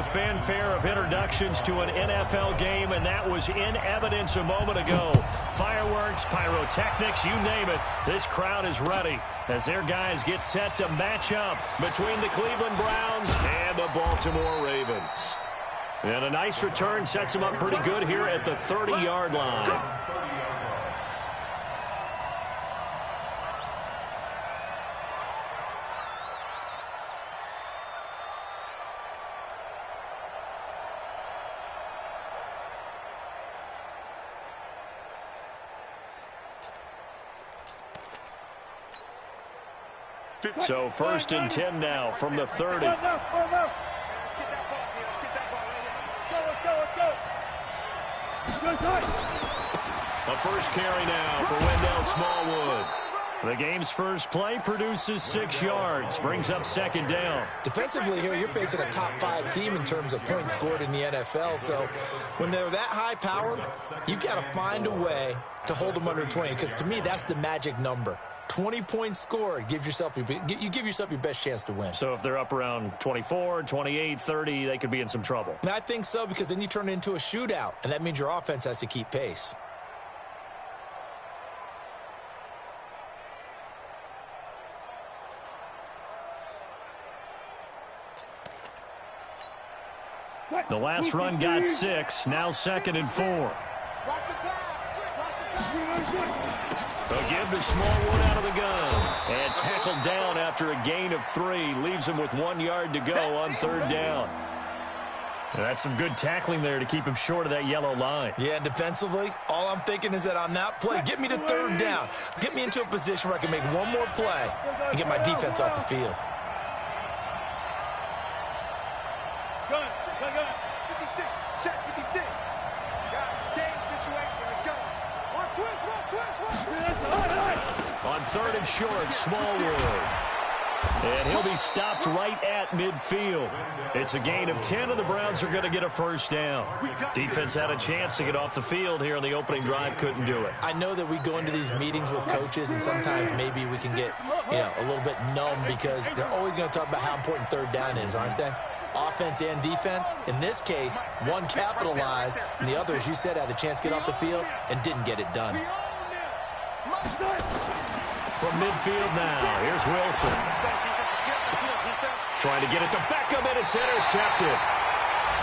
fanfare of introductions to an NFL game, and that was in evidence a moment ago. Fireworks, pyrotechnics, you name it. This crowd is ready as their guys get set to match up between the Cleveland Browns and the Baltimore Ravens. And a nice return sets them up pretty good here at the 30-yard line. So 1st and 10 now from the 30. A first carry now for Wendell Smallwood. The game's first play produces 6 yards, brings up 2nd down. Defensively here, you're facing a top 5 team in terms of points scored in the NFL. So when they're that high powered, you've got to find a way to hold them under 20, because to me, that's the magic number. 20 points scored, you give yourself your best chance to win. So if they're up around 24, 28, 30, they could be in some trouble. And I think so, because then you turn it into a shootout, and that means your offense has to keep pace. The last run got 6, now 2nd and 4. They'll give to Smallwood out of the gun. And tackled down after a gain of 3. Leaves him with 1 yard to go on 3rd down. And that's some good tackling there to keep him short of that yellow line. Yeah, defensively, all I'm thinking is that on that play, get me to 3rd down. Get me into a position where I can make one more play and get my defense off the field. On 3rd and short, Smallwood. And he'll be stopped right at midfield. It's a gain of 10, and the Browns are going to get a 1st down. Defense had a chance to get off the field here on the opening drive, couldn't do it. I know that we go into these meetings with coaches, and sometimes maybe we can get, a little bit numb, because they're always going to talk about how important 3rd down is, aren't they? Offense and defense. In this case, one capitalized, and the other, as you said, had a chance to get off the field and didn't get it done. From midfield now, here's Wilson. Trying to get it to Beckham, and it's intercepted.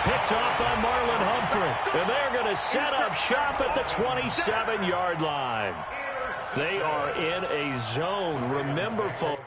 Picked off by Marlon Humphrey. And they're going to set up shop at the 27-yard line. They are in a zone. Remember, folks.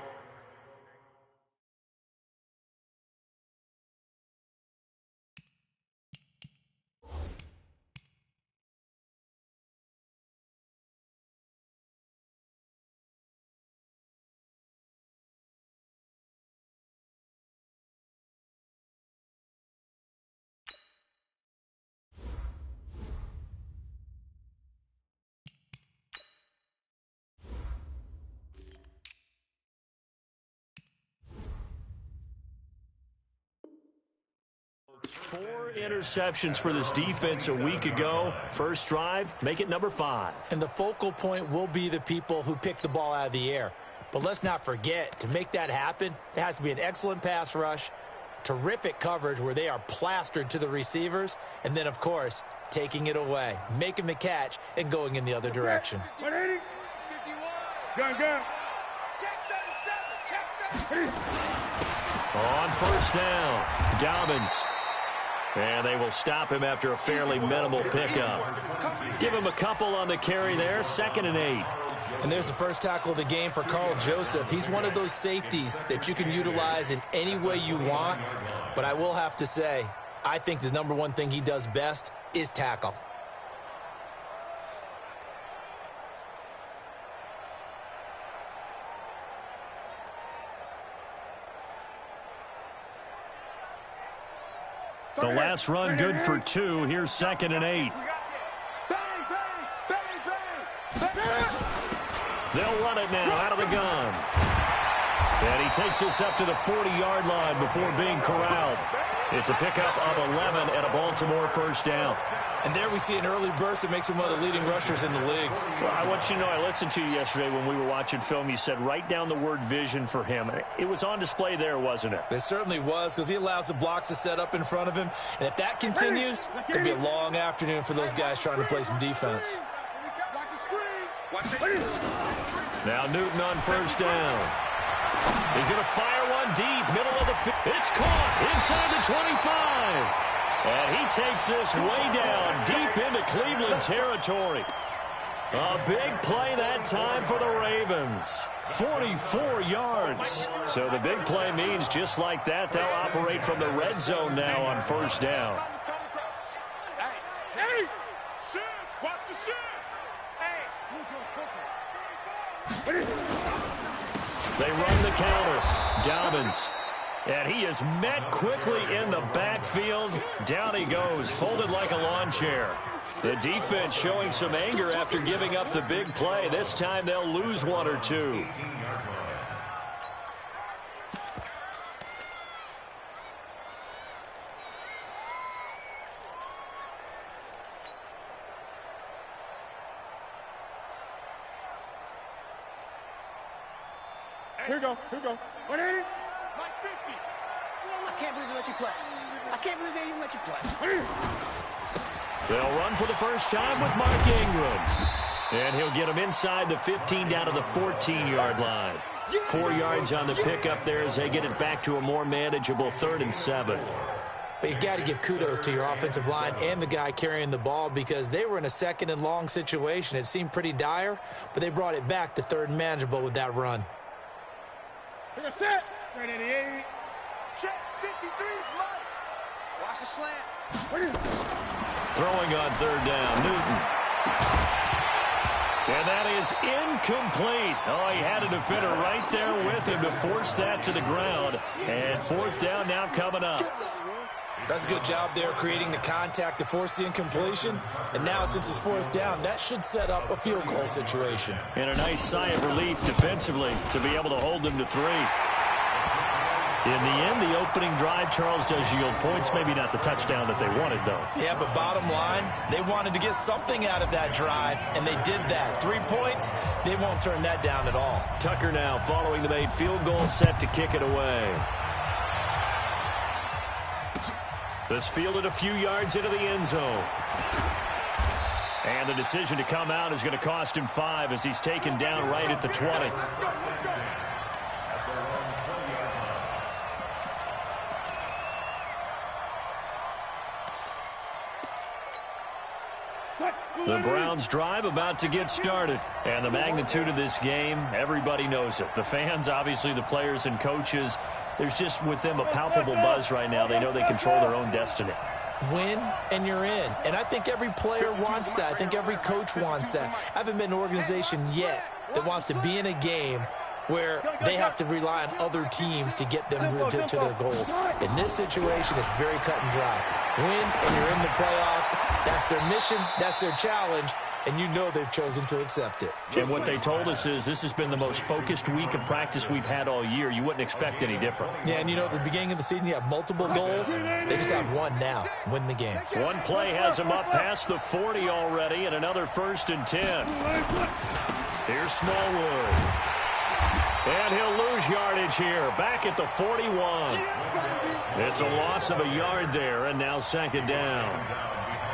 Four interceptions for this defense a week ago. First drive, make it number 5. And the focal point will be the people who pick the ball out of the air. But let's not forget, to make that happen, there has to be an excellent pass rush, terrific coverage where they are plastered to the receivers, and then, of course, taking it away, making the catch, and going in the other direction. 180. 51. Go. Check 37. On first down, Dobbins. And they will stop him after a fairly minimal pickup. Give him a couple on the carry there, 2nd and 8. And there's the first tackle of the game for Carl Joseph. He's one of those safeties that you can utilize in any way you want. But I will have to say, I think the number one thing he does best is tackle. The last run good for 2. Here's 2nd and 8. They'll run it now out of the gun. And he takes us up to the 40-yard line before being corralled. It's a pickup of 11 and a Baltimore first down. And there we see an early burst that makes him one of the leading rushers in the league. Well, I want you to know, I listened to you yesterday when we were watching film. You said write down the word vision for him. It was on display there, wasn't it? It certainly was, because he allows the blocks to set up in front of him. And if that continues, it's going to be a long afternoon for those guys trying to play some defense. Now Newton on first down. He's going to fire one deep, middle of the field. It's caught inside the 25. And he takes this way down, deep into Cleveland territory. A big play that time for the Ravens. 44 yards. So the big play means just like that, they'll operate from the red zone now on first down. Hey, shit, watch the shit. They run the counter. Dobbins. And he is met quickly in the backfield. Down he goes, folded like a lawn chair. The defense showing some anger after giving up the big play. This time they'll lose one or two. Here we go. 180. I can't believe they let you play. I can't believe they even let you play. They'll run for the first time with Mark Ingram. And he'll get him inside the 15 down to the 14-yard line. 4 yards on the pickup there as they get it back to a more manageable 3rd and 7. But you got to give kudos to your offensive line and the guy carrying the ball, because they were in a 2nd and long situation. It seemed pretty dire, but they brought it back to 3rd and manageable with that run. Here goes set. 388. Check 53 mud. Watch the slant. Throwing on 3rd down, Newton. And that is incomplete. Oh, he had a defender right there with him to force that to the ground. And 4th down now coming up. That's a good job there creating the contact to force the incompletion. And now since it's 4th down, that should set up a field goal situation. And a nice sigh of relief defensively to be able to hold them to 3. In the end, the opening drive, Charles, does yield points. Maybe not the touchdown that they wanted, though. Yeah, but bottom line, they wanted to get something out of that drive, and they did that. 3 points, they won't turn that down at all. Tucker now following the made field goal, set to kick it away. This fielded a few yards into the end zone. And the decision to come out is going to cost him 5 as he's taken down right at the 20. The Browns drive about to get started. And the magnitude of this game, everybody knows it. The fans, obviously the players and coaches, there's just with them a palpable buzz right now. They know they control their own destiny. Win and you're in. And I think every player wants that. I think every coach wants that. I haven't been an organization yet that wants to be in a game where they have to rely on other teams to get them to their goals. In this situation, it's very cut and dry. Win and you're in the playoffs. That's their mission. That's their challenge. And you know they've chosen to accept it. And what they told us is this has been the most focused week of practice we've had all year. You wouldn't expect any different. Yeah, and you know, at the beginning of the season, you have multiple goals. They just have one now. Win the game. One play has them up past the 40 already, and another 1st and 10. Here's Smallwood. And he'll lose yardage here. Back at the 41. It's a loss of a yard there, and now 2nd down.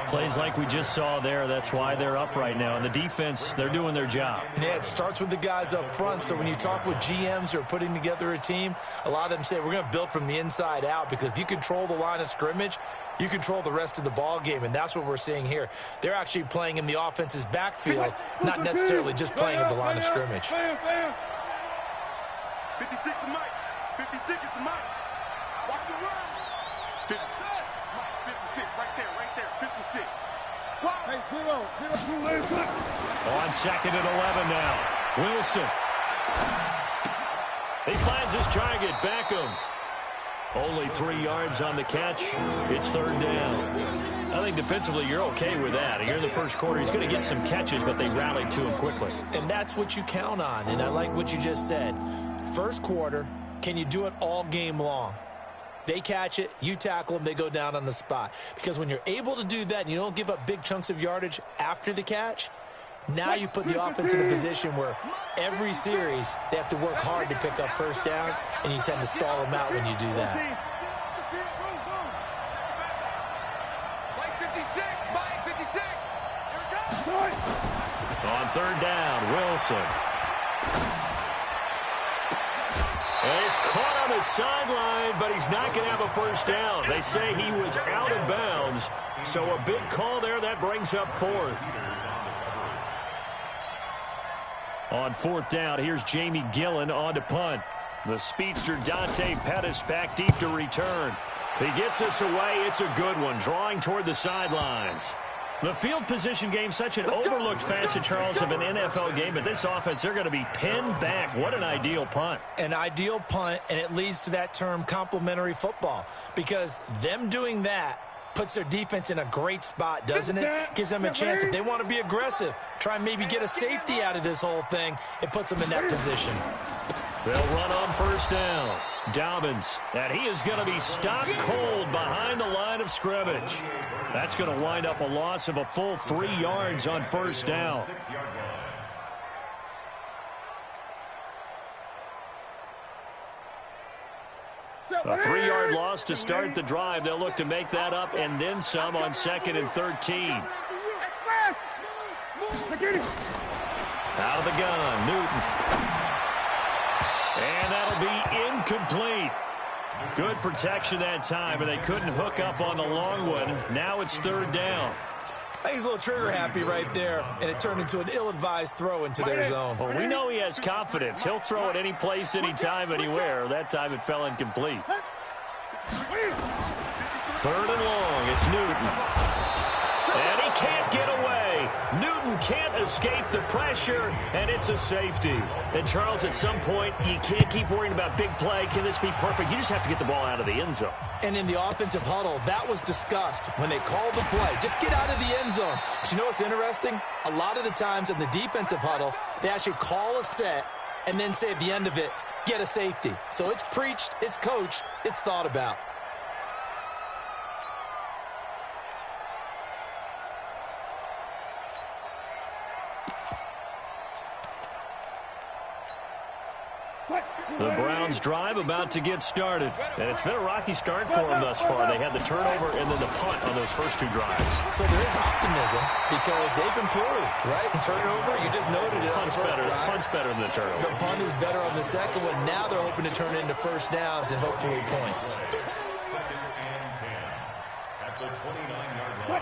Plays like we just saw there. That's why they're up right now. And the defense, they're doing their job. Yeah, it starts with the guys up front. So when you talk with GMs who are putting together a team, a lot of them say we're going to build from the inside out, because if you control the line of scrimmage, you control the rest of the ball game, and that's what we're seeing here. They're actually playing in the offense's backfield, not necessarily just playing at the line of scrimmage. 56 the mic. 56 is the mic. Watch the run. 56. 56 right there. 56. Hey, get up. On 2nd and 11 now. Wilson. He finds his target. Beckham. Only 3 yards on the catch. It's 3rd down. I think defensively you're okay with that. Here in the first quarter, he's going to get some catches, but they rallied to him quickly. And that's what you count on, and I like what you just said. First quarter, can you do it all game long? They catch it, you tackle them, they go down on the spot. Because when you're able to do that and you don't give up big chunks of yardage after the catch, now you put the offense in a position where every series they have to work hard to pick up first downs, and you tend to stall them out when you do that. On third down, Wilson. And he's caught on the sideline, but he's not going to have a first down. They say he was out of bounds, so a big call there. That brings up fourth. On fourth down, here's Jamie Gillen on to punt. The speedster Dante Pettis back deep to return. He gets us away. It's a good one, drawing toward the sidelines. The field position game, such an overlooked facet, Charles, of an NFL game. But this offense, they're going to be pinned back. What an ideal punt. An ideal punt, and it leads to that term complementary football. Because them doing that puts their defense in a great spot, doesn't it? Gives them a chance. If they want to be aggressive, try and maybe get a safety out of this whole thing, it puts them in that position. They'll run on first down. Dobbins, and he is going to be stopped cold behind the line of scrimmage. That's going to wind up a loss of a full 3 yards on first down. A 3-yard loss to start the drive. They'll look to make that up and then some on 2nd and 13. Out of the gun, Newton. And that'll be incomplete. Good protection that time, and they couldn't hook up on the long one. Now it's third down. I think he's a little trigger happy right there, and it turned into an ill-advised throw into their zone. Well, we know he has confidence. He'll throw it any place, anytime, anywhere. That time it fell incomplete. Third and long, it's Newton. And he can't get away. Newton can't escape the pressure, and it's a safety. And, Charles, at some point, you can't keep worrying about big play. Can this be perfect? You just have to get the ball out of the end zone. And in the offensive huddle, that was discussed when they called the play. Just get out of the end zone. But you know what's interesting? A lot of the times in the defensive huddle, they actually call a set and then say at the end of it, get a safety. So it's preached, it's coached, it's thought about. The Browns drive about to get started. And it's been a rocky start for them thus far. They had the turnover and then the punt on those first 2 drives. So there is optimism because they've improved, right? Turnover, you just noted it. Punt's better than the turnover. The punt is better on the second one. Now they're hoping to turn it into first downs and hopefully points.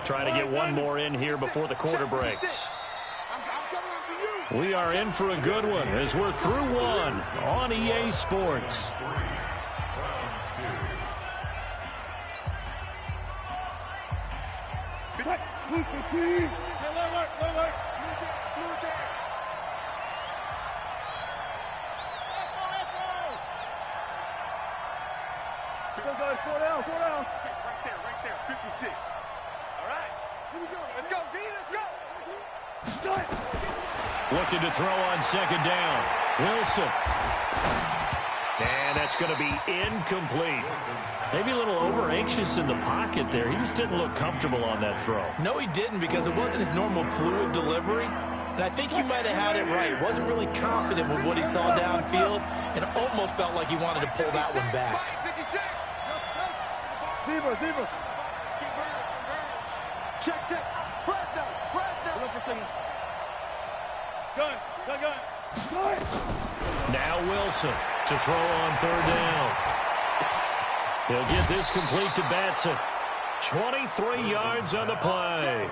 Try to get one more in here before the quarter breaks. We are in for a good one as we're through one on EA Sports. Right there, 56. All right, here we go. Let's go, D, let's go. Looking to throw on second down. Wilson. And that's going to be incomplete. Maybe a little over-anxious in the pocket there. He just didn't look comfortable on that throw. No, he didn't because it wasn't his normal fluid delivery. And I think you might have had it right. Wasn't really confident with what he saw downfield and almost felt like he wanted to pull that one back. Check. Fresno. Gun. Now Wilson to throw on third down. He'll get this complete to Batson. 23 yards on the play.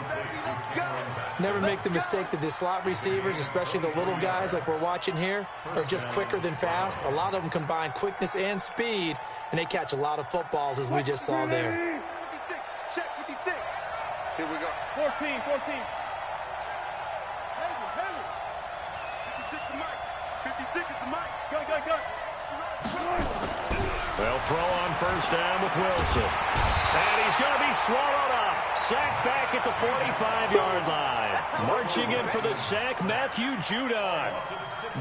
Never make the mistake that the slot receivers, especially the little guys like we're watching here, are just quicker than fast. A lot of them combine quickness and speed, and they catch a lot of footballs as we just saw there. Check 56. Here we go. 14. 56 is the mic. Go. They'll throw on first down with Wilson. And he's going to be swallowed up. Sack back at the 45-yard line. Marching in for the sack, Matthew Judon.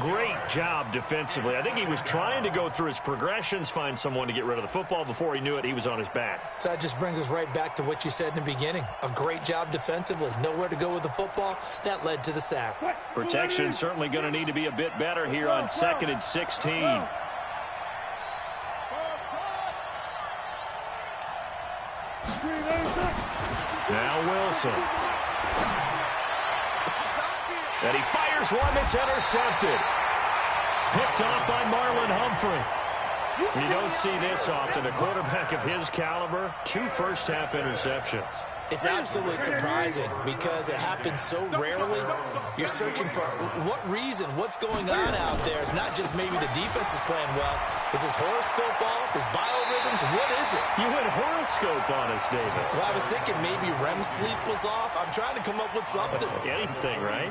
Great job defensively. I think he was trying to go through his progressions, find someone to get rid of the football. Before he knew it, he was on his back. So that just brings us right back to what you said in the beginning. A great job defensively. Nowhere to go with the football. That led to the sack. Protection certainly going to need to be a bit better here on 2nd and 16. Now Wilson. And he fires one that's intercepted. Picked off by Marlon Humphrey. You don't see this often. A quarterback of his caliber, 2 first-half interceptions. It's absolutely surprising because it happens so rarely. You're searching for what reason, what's going on out there. It's not just maybe the defense is playing well. Is his horoscope off? His biorhythms? What is it? You went horoscope on us, David. Well, I was thinking maybe REM sleep was off. I'm trying to come up with something. Anything, right?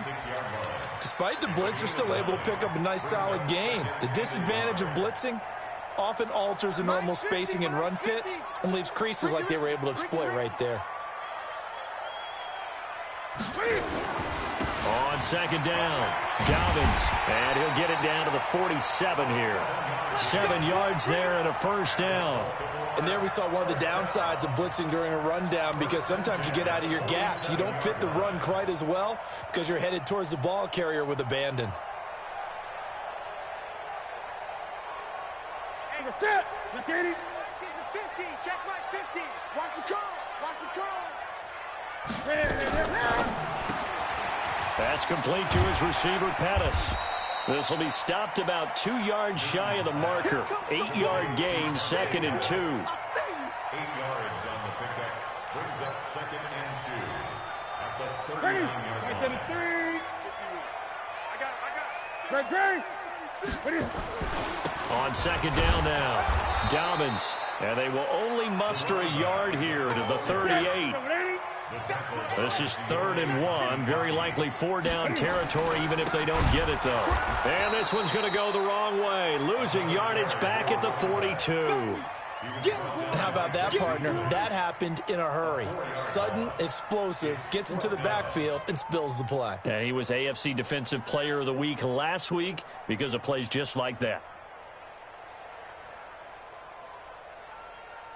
Despite the blitz, they're still able to pick up a nice, solid gain. The disadvantage of blitzing often alters the normal spacing and run fits and leaves creases like they were able to exploit right there. On 2nd down, Dobbins, and he'll get it down to the 47 here. 7 yards there and a first down. And there we saw one of the downsides of blitzing during a rundown because sometimes you get out of your gaps. You don't fit the run quite as well because you're headed towards the ball carrier with abandon. Hey, what's up? Look at it. 50. Check my 50. Watch the curl. Watch the curl. That's complete to his receiver, Pettis. This will be stopped about 2 yards shy of the marker. 8-yard gain, 2nd and 2. 8 yards on the pickup. Brings up 2nd and 2. At the 39-yard line. 3. I got. Great. On 2nd down now, Dobbins. And they will only muster a yard here to the 38. This is 3rd and 1. Very likely 4-down territory, even if they don't get it, though. And this one's going to go the wrong way. Losing yardage back at the 42. How about that, partner? That happened in a hurry. Sudden, explosive, gets into the backfield, and spills the play. And he was AFC Defensive Player of the Week last week because of plays just like that.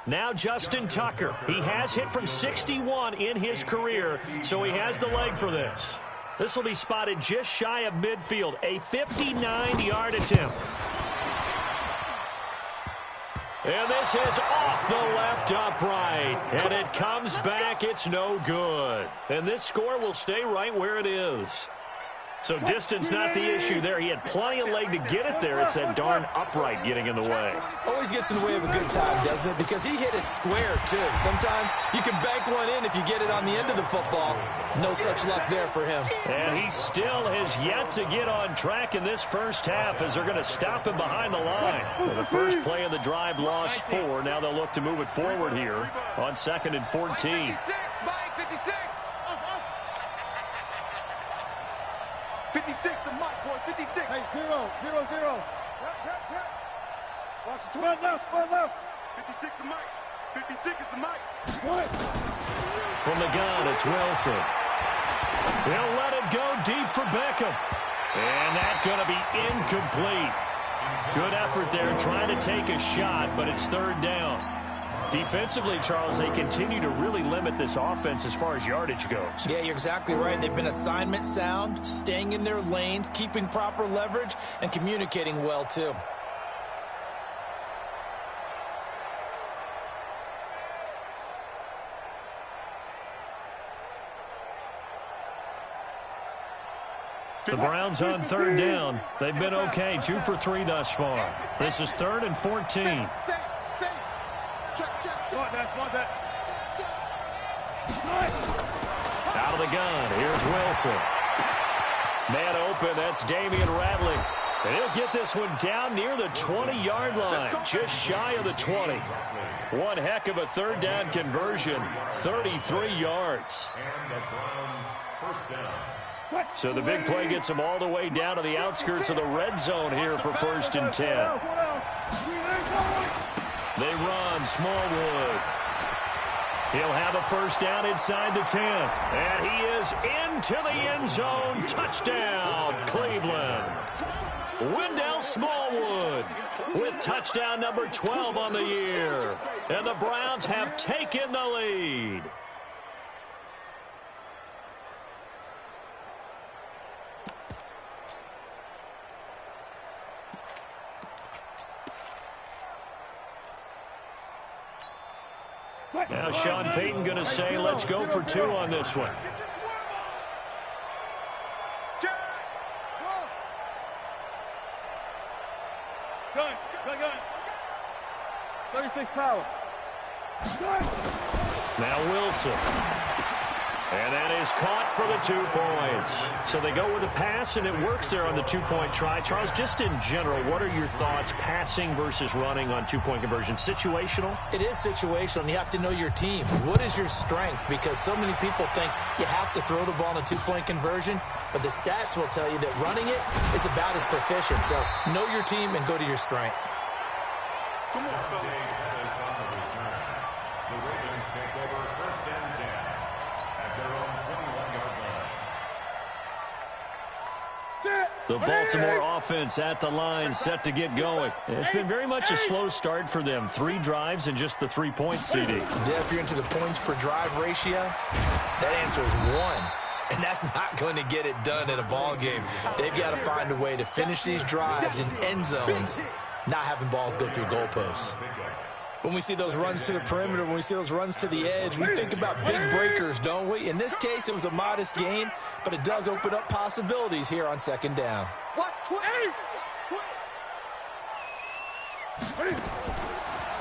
Now Justin Tucker. He has hit from 61 in his career, so he has the leg for this. This will be spotted just shy of midfield. A 59-yard attempt. And this is off the left upright. And it comes back. It's no good. And this score will stay right where it is. So distance not the issue there. He had plenty of leg to get it there. It's that darn upright getting in the way. Always gets in the way of a good time, doesn't it? Because he hit it square, too. Sometimes you can bank one in if you get it on the end of the football. No such luck there for him. And he still has yet to get on track in this first half as they're going to stop him behind the line. Well, the first play of the drive lost 4. Now they'll look to move it forward here on 2nd and 14. 56, Mike, 56. 56, the Mike, boys, 56. Hey, 0, 0, 0. Watch the 12 left, 12 left. 56 the Mike. 56 is the Mike. What? From the gun, it's Wilson. He'll let it go deep for Beckham. And that's going to be incomplete. Good effort there trying to take a shot, but it's 3rd down. Defensively, Charles, they continue to really limit this offense as far as yardage goes. Yeah, you're exactly right. They've been assignment sound, staying in their lanes, keeping proper leverage, and communicating well, too. The Browns on 3rd down. They've been okay, 2 for 3 thus far. This is 3rd and 14. Out of the gun, here's Wilson. Man open, that's Damian Rattling. And he'll get this one down near the 20-yard line, just shy of the 20. One heck of a 3rd down conversion, 33 yards. And the Browns first down. So the big play gets them all the way down to the outskirts of the red zone here for 1st and 10. They run, Smallwood. He'll have a first down inside the 10. And he is into the end zone. Touchdown, Cleveland. Wendell Smallwood with touchdown number 12 on the year. And the Browns have taken the lead. Now Sean Payton going to say, let's go for 2 on this one. Gun. 36 power. Now Wilson. And that is caught for the 2 points. So they go with a pass, and it works there on the 2-point try. Charles, just in general, what are your thoughts, passing versus running on 2-point conversion? Situational? It is situational, and you have to know your team. What is your strength? Because so many people think you have to throw the ball in a 2-point conversion, but the stats will tell you that running it is about as proficient. So know your team and go to your strength. Come on, fellas. The Ravens take over first and 10 at their own 21-yard line. The Baltimore offense at the line, set to get going. It's been very much a slow start for them. 3 drives and just the 3-point CD. Yeah, if you're into the points per drive ratio, that answer is 1. And that's not going to get it done in a ball game. They've got to find a way to finish these drives in end zones, not having balls go through goalposts. When we see those runs to the perimeter, when we see those runs to the edge, we think about big breakers, don't we? In this case, it was a modest gain, but it does open up possibilities here on second down. Watch twist.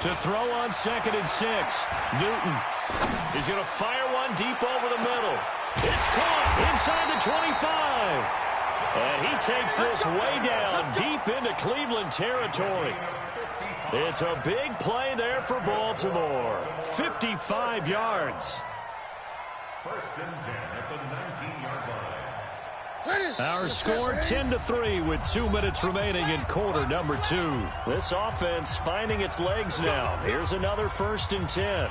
To throw on 2nd and 6. Newton. He's going to fire one deep over the middle. It's caught inside the 25. And he takes this way down deep into Cleveland territory. It's a big play there for Baltimore. 55 yards. First and 10 at the 19-yard line. Our score 10-3 with 2 minutes remaining in quarter number 2. This offense finding its legs now. Here's another first and 10.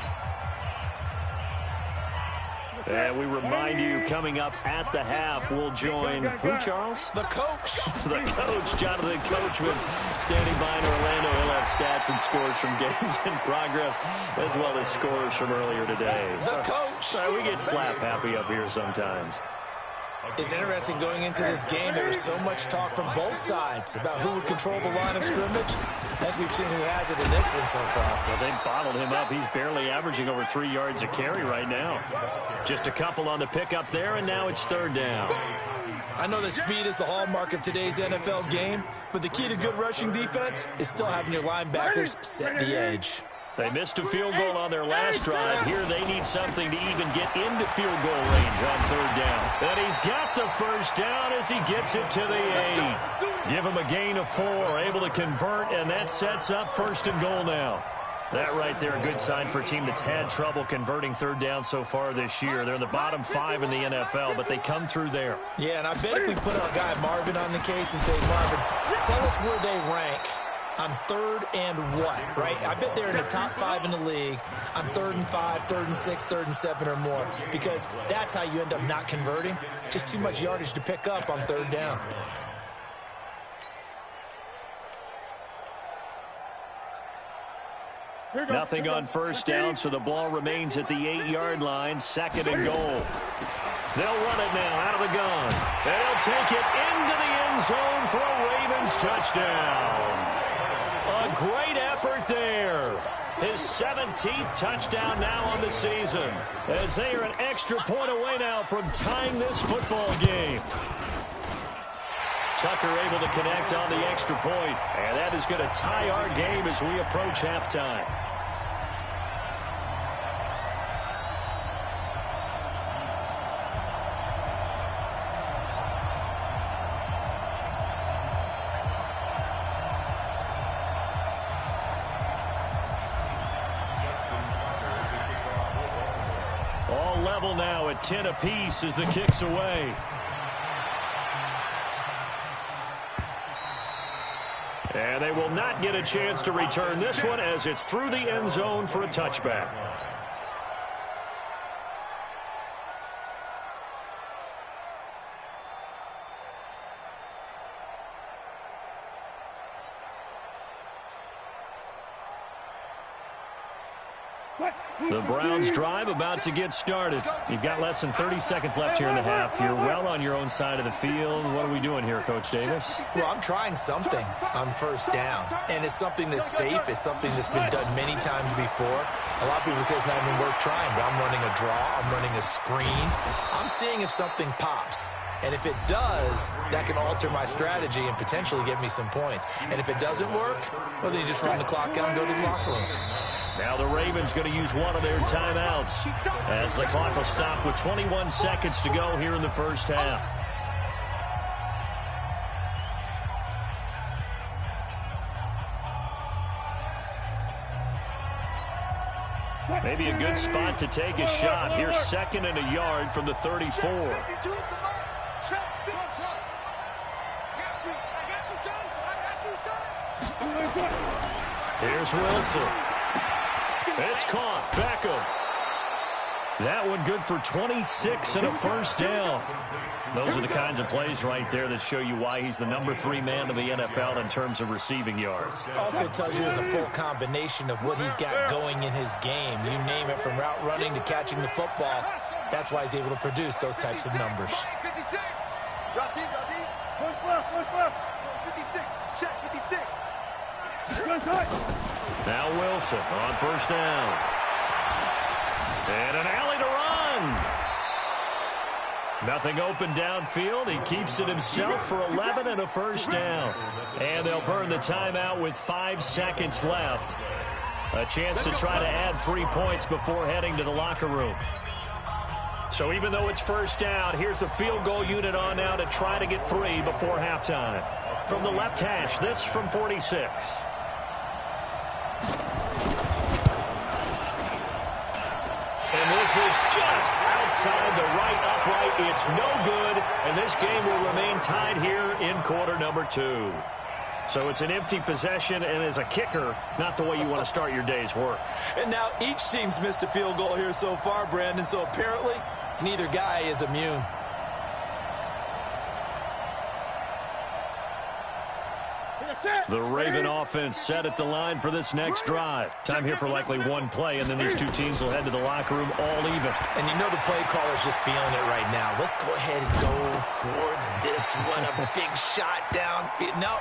And we remind you, coming up at the half, we'll join who, Charles? The coach. The coach, Jonathan Coachman, standing by in Orlando. He'll have stats and scores from games in progress, as well as scores from earlier today. The coach. We get slap happy up here sometimes. It's interesting going into this game. There was so much talk from both sides about who would control the line of scrimmage. I think we've seen who has it in this one so far. Well, they bottled him up. He's barely averaging over 3 yards a carry right now. Just a couple on the pickup there, and now it's 3rd down. I know that speed is the hallmark of today's NFL game, but the key to good rushing defense is still having your linebackers set the edge. They missed a field goal on their last drive. Here they need something to even get into field goal range on 3rd down. And he's got the first down as he gets it to the 8. Give him a gain of 4, able to convert, and that sets up 1st and goal now. That right there, a good sign for a team that's had trouble converting 3rd down so far this year. They're in the bottom 5 in the NFL, but they come through there. Yeah, and I bet if we put our guy Marvin on the case and say, Marvin, tell us where they rank on 3rd and what, right? I bet they're in the top 5 in the league on 3rd and 5, 3rd and 6, 3rd and 7 or more, because that's how you end up not converting. Just too much yardage to pick up on 3rd down. Nothing on 1st down, so the ball remains at the 8-yard line, 2nd and goal. They'll run it now out of the gun. They'll take it into the end zone for a Ravens touchdown. A great effort there. His 17th touchdown now on the season, as they are an extra point away now from tying this football game. Tucker able to connect on the extra point, and that is going to tie our game as we approach halftime. All level now at 10 apiece as the kick's away. And they will not get a chance to return this one as it's through the end zone for a touchback. The Browns drive about to get started. You've got less than 30 seconds left here in the half. You're well on your own side of the field. What are we doing here, Coach Davis? Well, I'm trying something on first down, and it's something that's safe. It's something that's been done many times before. A lot of people say it's not even worth trying, but I'm running a draw. I'm running a screen. I'm seeing if something pops. And if it does, that can alter my strategy and potentially get me some points. And if it doesn't work, well, then you just run the clock out and go to the locker room. Now the Ravens going to use one of their timeouts as the clock will stop with 21 seconds to go here in the first half. Maybe a good spot to take a shot. Here's 2nd and a yard from the 34. Here's Wilson. It's caught. Beckham. That one good for 26 and a first down. Those are the kinds of plays right there that show you why he's the #3 man of the NFL in terms of receiving yards. Also tells you there's a full combination of what he's got going in his game. You name it, from route running to catching the football. That's why he's able to produce those types of numbers. Drop deep, drop deep. 56. Check 56. Now Wilson on first down. And an alley to run. Nothing open downfield. He keeps it himself for 11 and a first down. And they'll burn the timeout with 5 seconds left. A chance to try to add 3 points before heading to the locker room. So even though it's first down, here's the field goal unit on now to try to get 3 before halftime. From the left hash, this from 46. And this is just outside the right upright. It's no good, and this game will remain tied here in quarter number 2. So it's an empty possession, and as a kicker, not the way you want to start your day's work. And now each team's missed a field goal here so far, Brandon, so apparently neither guy is immune. The Raven offense set at the line for this next drive. Time here for likely one play, and then these two teams will head to the locker room all even. And you know the play caller's just feeling it right now. Let's go ahead and go for this one. A big shot down. No.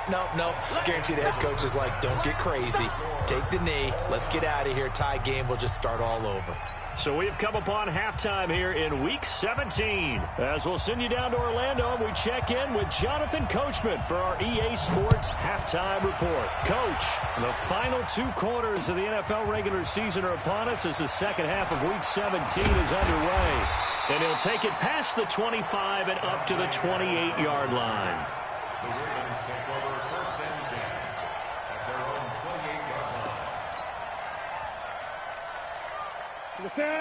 Guarantee the head coach is like, don't get crazy. Take the knee. Let's get out of here. Tie game will just start all over. So we have come upon halftime here in Week 17. As we'll send you down to Orlando, and we check in with Jonathan Coachman for our EA Sports Halftime Report. Coach, the final 2 quarters of the NFL regular season are upon us as the second half of Week 17 is underway. And he'll take it past the 25 and up to the 28-yard line. The Ravens take over 1st and 10 at their own 28-yard line.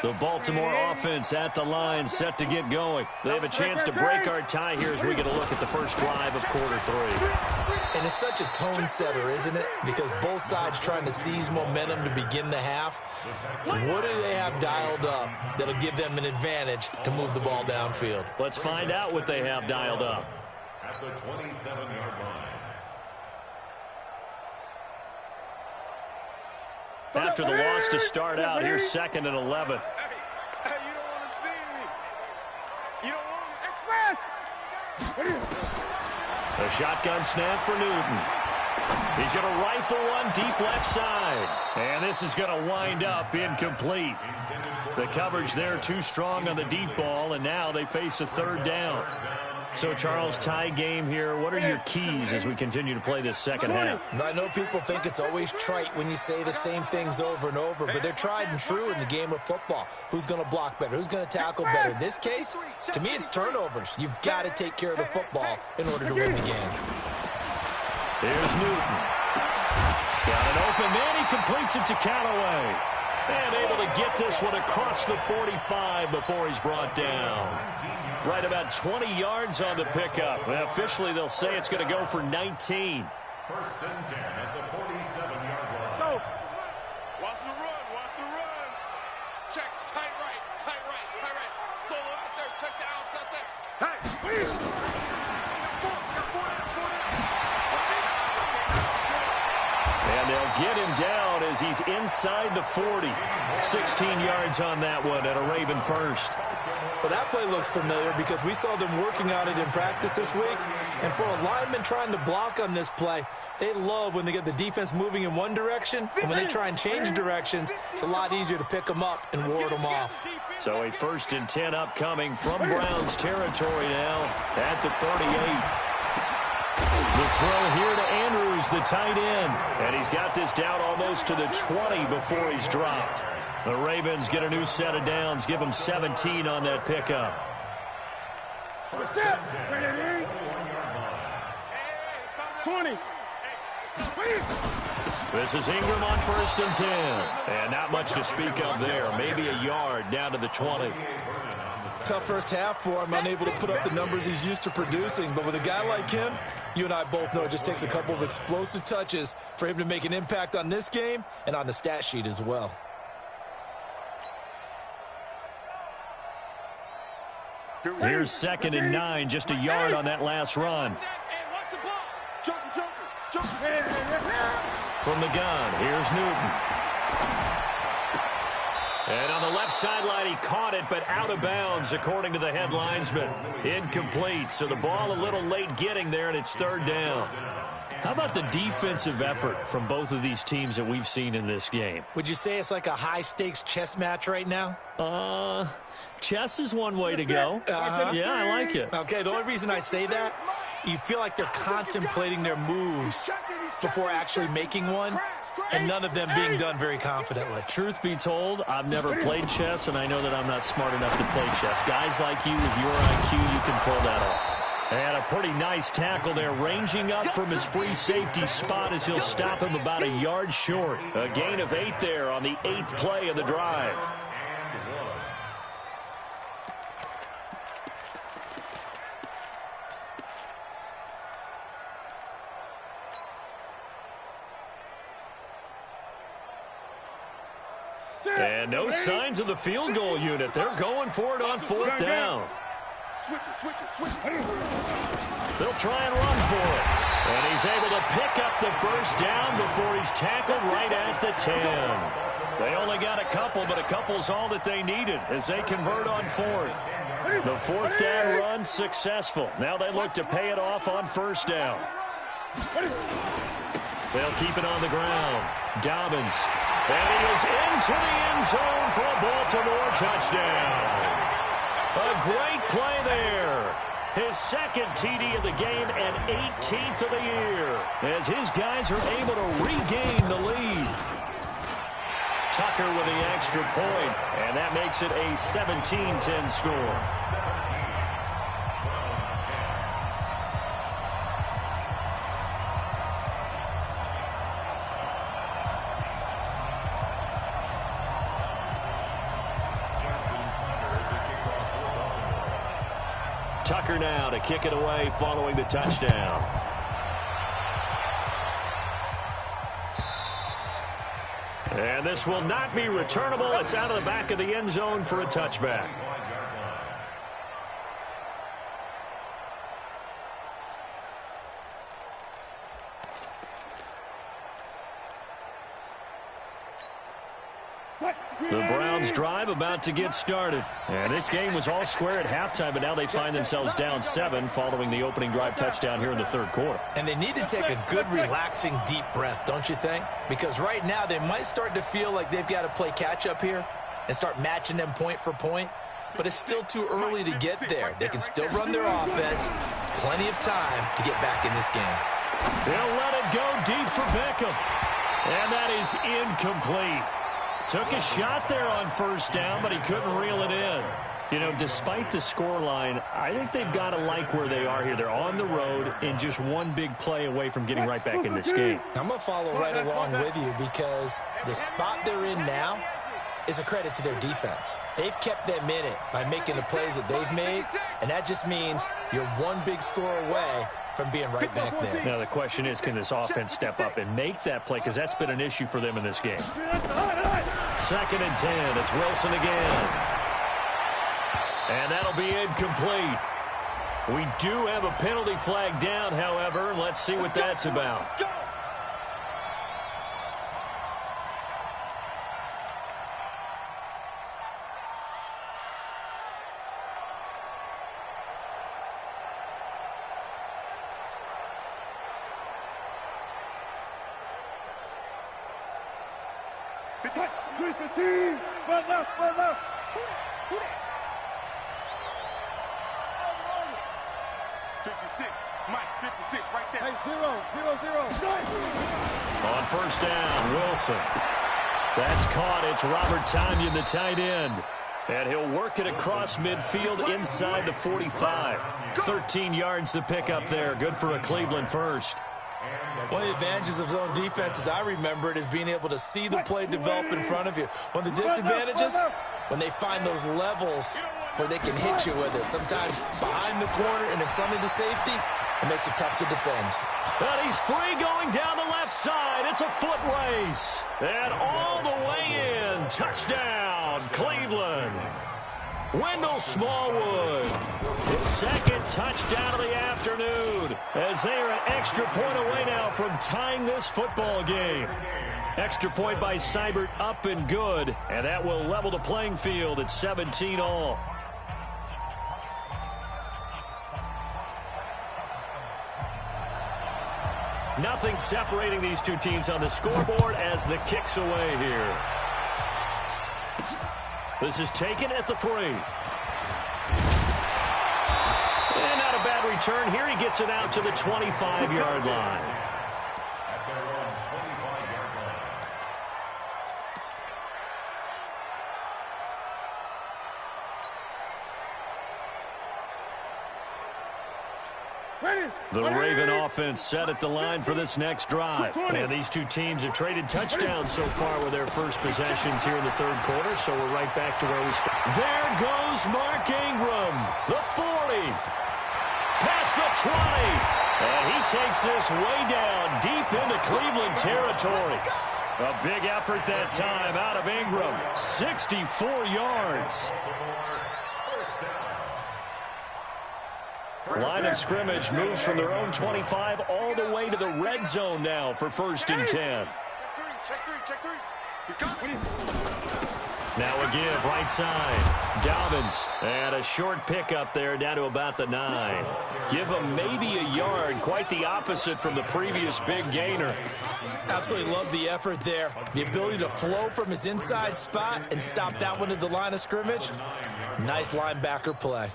The Baltimore offense at the line, set to get going. They have a chance to break our tie here as we get a look at the first drive of quarter 3. And it's such a tone setter, isn't it? Because both sides trying to seize momentum to begin the half. What do they have dialed up that'll give them an advantage to move the ball downfield? Let's find out what they have dialed up. At the 27-yard line. After the loss to start out, here's 2nd and 11. Hey, you don't want to see me. You don't want me. Express. A shotgun snap for Newton. He's going to rifle one deep left side. And this is going to wind up incomplete. The coverage there too strong on the deep ball, and now they face a 3rd down. So, Charles, tie game here. What are your keys as we continue to play this second half? I know people think it's always trite when you say the same things over and over, but they're tried and true in the game of football. Who's going to block better? Who's going to tackle better? In this case, to me, it's turnovers. You've got to take care of the football in order to win the game. Here's Newton. He's got an open man. He completes it to Callaway. And able to get this one across the 45 before he's brought down. Right about 20 yards on the pickup. And officially, they'll say it's going to go for 19. 1st and 10 at the 47-yard line. Go. Watch the run. Watch the run. Check. Tight right. Tight right. Tight right. Solo out there. Check the outs out there. Hey. And they'll get him down as as he's inside the 40. 16 yards on that one and a Raven first. Well, that play looks familiar because we saw them working on it in practice this week. And for a lineman trying to block on this play, they love when they get the defense moving in one direction. And when they try and change directions, it's a lot easier to pick them up and ward them off. So a 1st and 10 upcoming from Browns territory now at the 38. The throw here to Andrews, the tight end. And he's got this down almost to the 20 before he's dropped. The Ravens get a new set of downs, give them 17 on that pickup. What's up? 20. This is Ingram on 1st and 10. And not much to speak of there. Maybe a yard down to the 20. Tough first half for him, unable to put up the numbers he's used to producing. But with a guy like him, you and I both know it just takes a couple of explosive touches for him to make an impact on this game and on the stat sheet as well. Here's 2nd and 9, just a yard on that last run. From the gun, here's Newton. And on the left sideline, he caught it, but out of bounds, according to the head linesman. Incomplete, so the ball a little late getting there, and it's 3rd down. How about the defensive effort from both of these teams that we've seen in this game? Would you say it's like a high-stakes chess match right now? Chess is one way to go. Yeah, I like it. Okay, the only reason I say that, you feel like they're contemplating their moves before actually making one, and none of them being done very confidently. Truth be told, I've never played chess, and I know that I'm not smart enough to play chess. Guys like you with your IQ, you can pull that off. And a pretty nice tackle there, ranging up from his free safety spot as he'll stop him about a yard short. A gain of 8 there on the 8th play of the drive. And no signs of the field goal unit. They're going for it on 4th down. They'll try and run for it. And he's able to pick up the 1st down before he's tackled right at the 10. They only got a couple, but a couple's all that they needed as they convert on 4th. The 4th down run successful. Now they look to pay it off on 1st down. They'll keep it on the ground. Dobbins. And he is into the end zone for a Baltimore touchdown. A great play there. His 2nd TD of the game and 18th of the year as his guys are able to regain the lead. Tucker with the extra point, and that makes it a 17-10 score. Tucker now to kick it away following the touchdown. And this will not be returnable. It's out of the back of the end zone for a touchback. The Browns drive about to get started. And this game was all square at halftime, but now they find themselves down 7 following the opening drive touchdown here in the 3rd quarter. And they need to take a good, relaxing, deep breath, don't you think? Because right now they might start to feel like they've got to play catch-up here and start matching them point for point. But it's still too early to get there. They can still run their offense. Plenty of time to get back in this game. They'll let it go deep for Beckham. And that is incomplete. Took a shot there on 1st down, but he couldn't reel it in. You know, despite the scoreline, I think they've got to like where they are here. They're on the road and just one big play away from getting right back in this game. I'm going to follow right along with you because the spot they're in now is a credit to their defense. They've kept them in it by making the plays that they've made, and that just means you're one big score away from being right back there. Now, the question is, can this offense step up and make that play? Because that's been an issue for them in this game. 2nd and 10. It's Wilson again. And that'll be incomplete. We do have a penalty flag down, however. Let's see what that's about. 315. Right left, right left. Who that? 56. Mike, 56, right there. Hey, 0, 0, 0. On first down, Wilson. That's caught. It's Robert Tonyan, the tight end. And he'll work it across midfield inside the 45. 13 yards to pick up there. Good for a Cleveland first. One of the advantages of zone defense, as I remember it, is being able to see the play develop in front of you. One of the disadvantages, when they find those levels where they can hit you with it. Sometimes behind the corner and in front of the safety, it makes it tough to defend. And he's free going down the left side. It's a foot race. And all the way in. Touchdown, Cleveland. Wendell Smallwood, his second touchdown of the afternoon, as they are an extra point away now from tying this football game. Extra point by Seibert up and good, and that will level the playing field at 17 all. Nothing separating these two teams on the scoreboard as the kick's away here. This is taken at the 3. And not a bad return here. He gets it out to the 25-yard line. At their own 25-yard line. The Raven offense set at the line for this next drive. And these two teams have traded touchdowns so far with their first possessions here in the third quarter, so we're right back to where we started. There goes Mark Ingram, the 40, past the 20, and he takes this way down deep into Cleveland territory. A big effort that time out of Ingram, 64 yards. Line of scrimmage moves from their own 25 all the way to the red zone now for 1st and 10. Check three. He's got it. Now a give right side. Dobbins, and a short pickup there down to about the 9. Give him maybe a yard, quite the opposite from the previous big gainer. Absolutely love the effort there. The ability to flow from his inside spot and stop that one at the line of scrimmage. Nice linebacker play.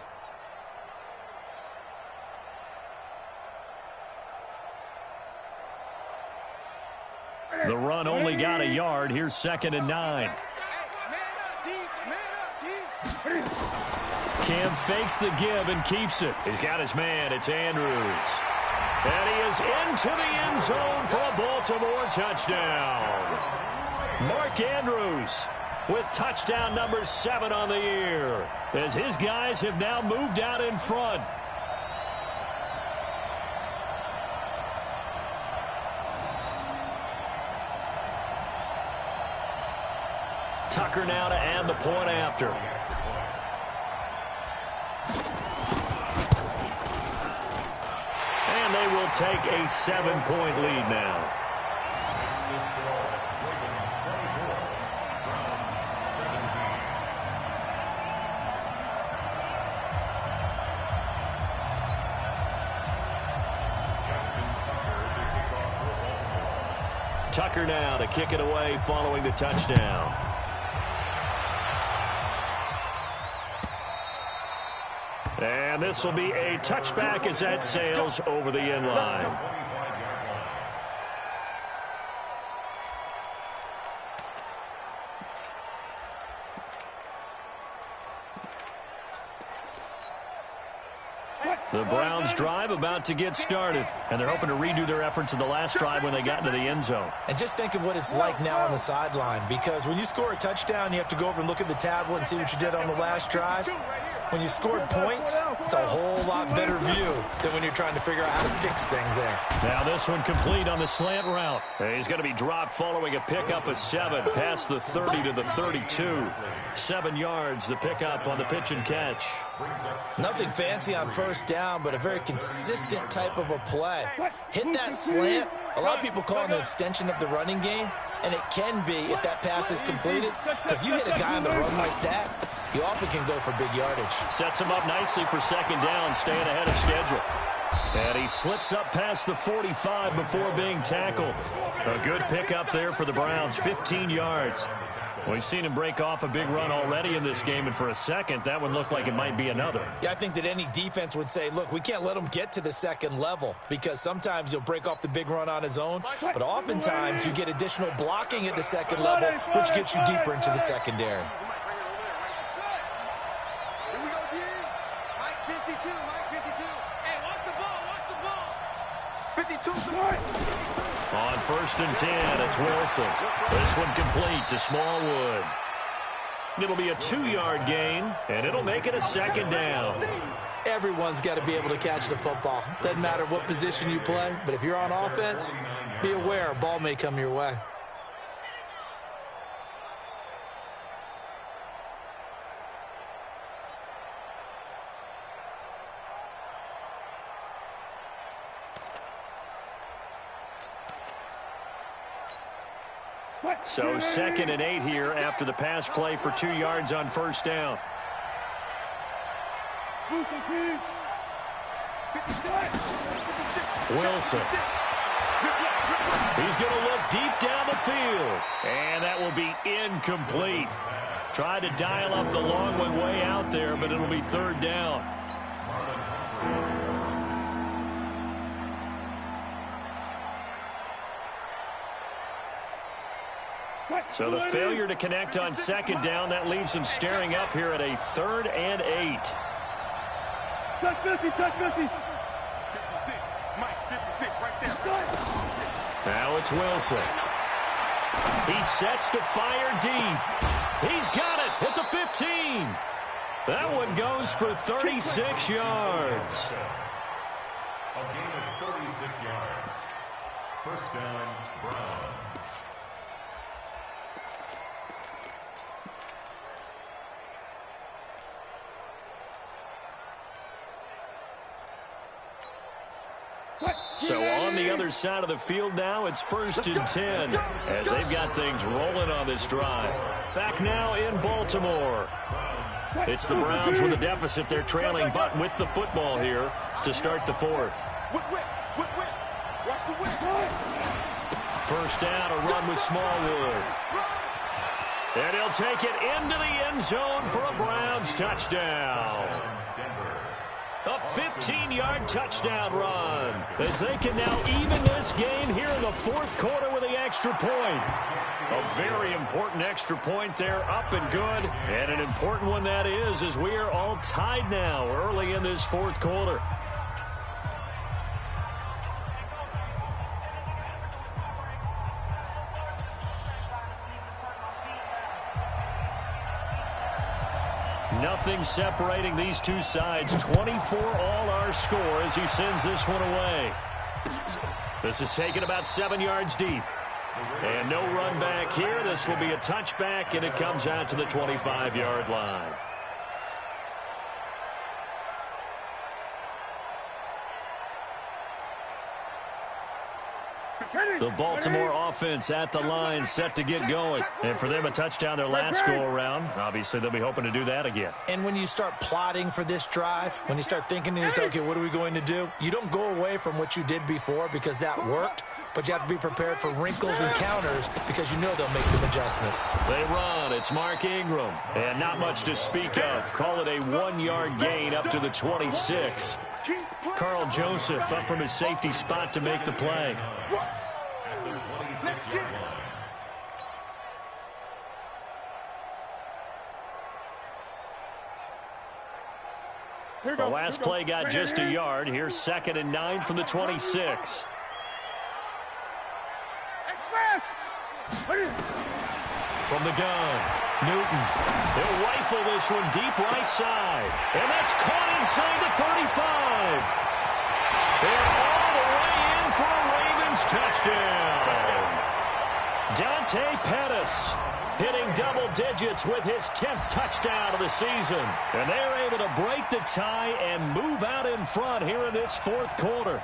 The run only got a yard. Here's 2nd and 9. Cam fakes the give and keeps it. He's got his man. It's Andrews. And he is into the end zone for a Baltimore touchdown. Mark Andrews with touchdown number 7 on the year, as his guys have now moved out in front. Tucker now to add the point after. And they will take a 7-point lead now. Tucker now to kick it away following the touchdown. And this will be a touchback as that sails over the end line. The Browns drive about to get started, and they're hoping to redo their efforts in the last drive when they got into the end zone. And just think of what it's like now on the sideline, because when you score a touchdown, you have to go over and look at the tablet and see what you did on the last drive. When you scored points, it's a whole lot better view than when you're trying to figure out how to fix things there. Now this one complete on the slant route. He's going to be dropped following a pickup of 7 past the 30 to the 32. 7 yards, the pickup on the pitch and catch. Nothing fancy on first down, but a very consistent type of a play. Hit that slant. A lot of people call it an extension of the running game, and it can be if that pass is completed, because you hit a guy on the run like that, you often can go for big yardage. Sets him up nicely for 2nd down, staying ahead of schedule. And he slips up past the 45 before being tackled. A good pickup there for the Browns, 15 yards. We've seen him break off a big run already in this game, and for a second, that one looked like it might be another. Yeah, I think that any defense would say, look, we can't let him get to the second level, because sometimes he'll break off the big run on his own, but oftentimes you get additional blocking at the second level, which gets you deeper into the secondary. On 1st and 10, it's Wilson. This one complete to Smallwood. It'll be a 2-yard gain, and it'll make it a 2nd down. Everyone's got to be able to catch the football. Doesn't matter what position you play, but if you're on offense, be aware a ball may come your way. So 2nd and 8 here after the pass play for 2 yards on 1st down. Wilson. He's going to look deep down the field. And that will be incomplete. Tried to dial up the long way out there, but it'll be 3rd down. So the failure to connect on 2nd down, that leaves him staring up here at a 3rd and 8. Touch 50, touch 50. 56, Mike, 56, right there. 56. Now it's Wilson. He sets to fire deep. He's got it at the 15. That one goes for 36 yards. A gain of 36 yards. 1st down, Browns. So on the other side of the field now, it's 1st and 10 as they've got things rolling on this drive. Back now in Baltimore. It's the Browns with a deficit. They're trailing, but with the football here to start the 4th. 1st down, a run with Smallwood. And he'll take it into the end zone for a Browns touchdown. A 15-yard touchdown run as they can now even this game here in the 4th quarter with the extra point. A very important extra point there, up and good. And an important one that is, as we are all tied now early in this 4th quarter. Nothing separating these two sides. 24 all our score as he sends this one away. This is taken about 7 yards deep. And no run back here. This will be a touchback, and it comes out to the 25-yard line. The Baltimore offense at the line, set to get going. And for them, a touchdown their last go-around. Obviously, they'll be hoping to do that again. And when you start plotting for this drive, when you start thinking to yourself, okay, what are we going to do? You don't go away from what you did before because that worked, but you have to be prepared for wrinkles and counters because you know they'll make some adjustments. They run. It's Mark Ingram. And not much to speak of. Call it a 1-yard gain up to the 26. Carl Joseph up from his safety spot to make the play. The last play got just a yard. Here's 2nd and 9 from the 26. From the gun, Newton. He'll rifle this one deep right side. And that's caught inside the 35. They're all the way in for a Ravens touchdown. Dante Pettis hitting double digits with his 10th touchdown of the season. And they're able to break the tie and move out in front here in this 4th quarter.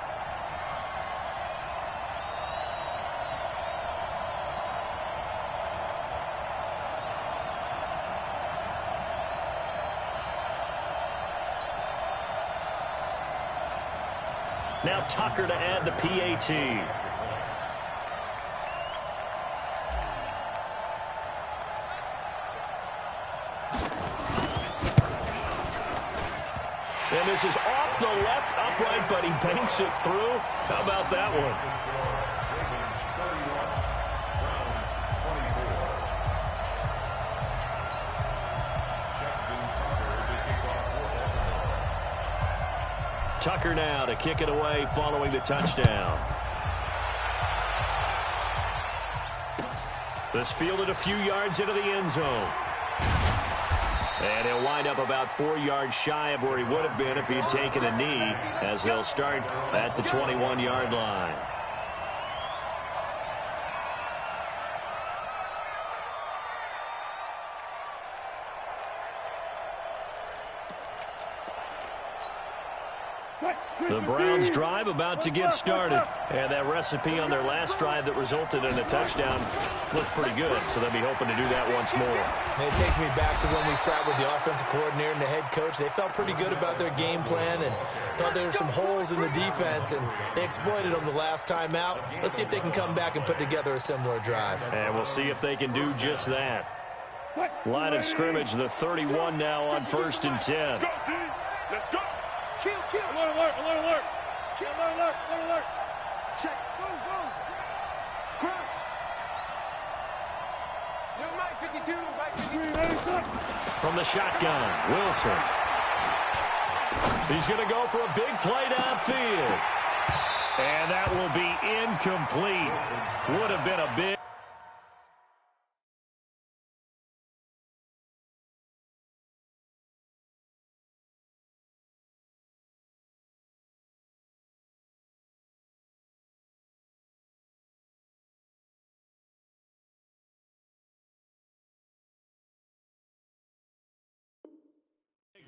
Now Tucker to add the PAT. And this is off the left upright, but he banks it through. How about that one? Tucker now to kick it away following the touchdown. This fielded a few yards into the end zone. And he'll wind up about 4 yards shy of where he would have been if he had taken a knee, as they'll start at the 21-yard line. The Browns drive about to get started. And that recipe on their last drive that resulted in a touchdown looked pretty good, so they'll be hoping to do that once more. It takes me back to when we sat with the offensive coordinator and the head coach. They felt pretty good about their game plan and thought there were some holes in the defense, and they exploited them the last time out. Let's see if they can come back and put together a similar drive. And we'll see if they can do just that. Line of scrimmage, the 31 now on 1st and 10. Let's go. Kill. Alert, alert, alert, alert. Kill, alert. Check. Go. Crouch. Yo, Mike 52. From the shotgun, Wilson. He's going to go for a big play downfield. And that will be incomplete. Would have been a big...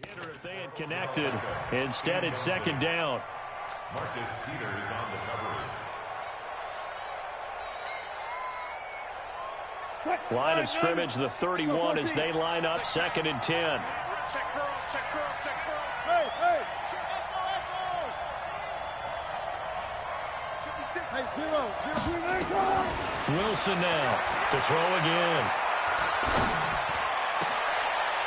hitter if they had connected. Instead, it's 2nd down. Marcus Peters on the coverage. Line of scrimmage, the 31 as they line up 2nd and 10. Check girls. Hey. Wilson now to throw again.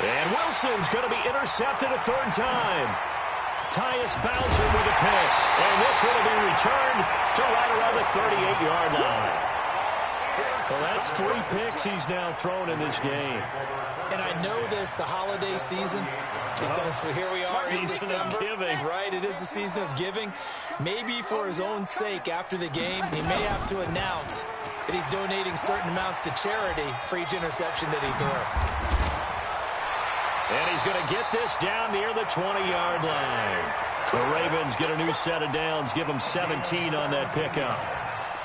And Wilson's going to be intercepted a 3rd time. Tyus Bowser with a pick. And this one will be returned to right around the 38-yard line. Well, that's 3 picks he's now thrown in this game. And I know this, the holiday season, because here we are in December. Giving. Right, it is the season of giving. Maybe for his own sake after the game, he may have to announce that he's donating certain amounts to charity for each interception that he threw. And he's going to get this down near the 20-yard line. The Ravens get a new set of downs, give them 17 on that pickup.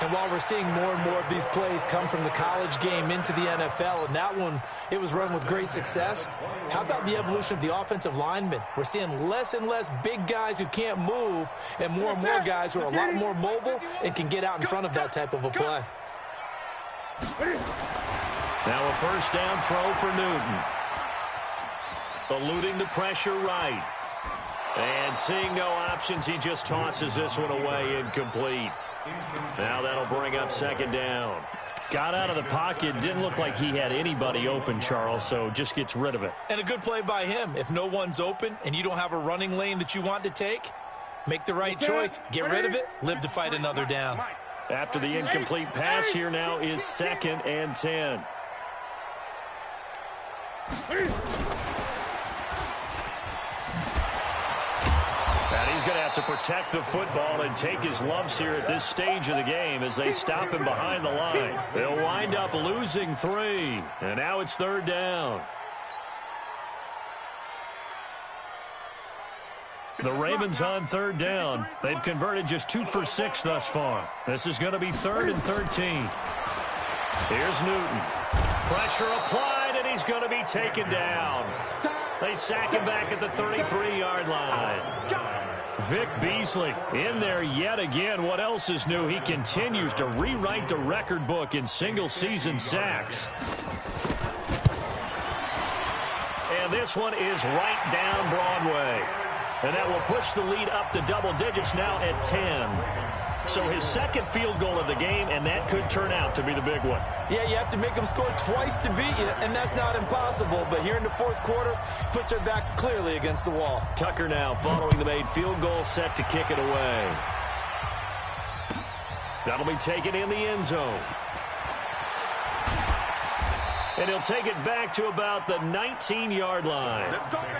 And while we're seeing more and more of these plays come from the college game into the NFL, and that one, it was run with great success, how about the evolution of the offensive linemen? We're seeing less and less big guys who can't move and more guys who are a lot more mobile and can get out in front of that type of a play. Now a 1st down throw for Newton. Eluding the pressure right. And seeing no options, he just tosses this one away, incomplete. Now that'll bring up 2nd down. Got out of the pocket. Didn't look like he had anybody open, Charles, so just gets rid of it. And a good play by him. If no one's open and you don't have a running lane that you want to take, make the right choice. Get rid of it. Live to fight another down. After the incomplete pass, here now is 2nd and 10. And he's going to have to protect the football and take his lumps here at this stage of the game as they stop him behind the line. They'll wind up losing 3. And now it's 3rd down. The Ravens on 3rd down. They've converted just 2 for 6 thus far. This is going to be 3rd and 13. Here's Newton. Pressure applied, and he's going to be taken down. They sack him back at the 33-yard line. Vic Beasley in there yet again. What else is new? He continues to rewrite the record book in single-season sacks. And this one is right down Broadway. And that will push the lead up to double digits now at 10. So his second field goal of the game, and that could turn out to be the big one. Yeah, you have to make them score twice to beat you, and that's not impossible. But here in the fourth quarter, puts their backs clearly against the wall. Tucker now following the made field goal, set to kick it away. That'll be taken in the end zone. And he'll take it back to about the 19-yard line. Let's go, baby.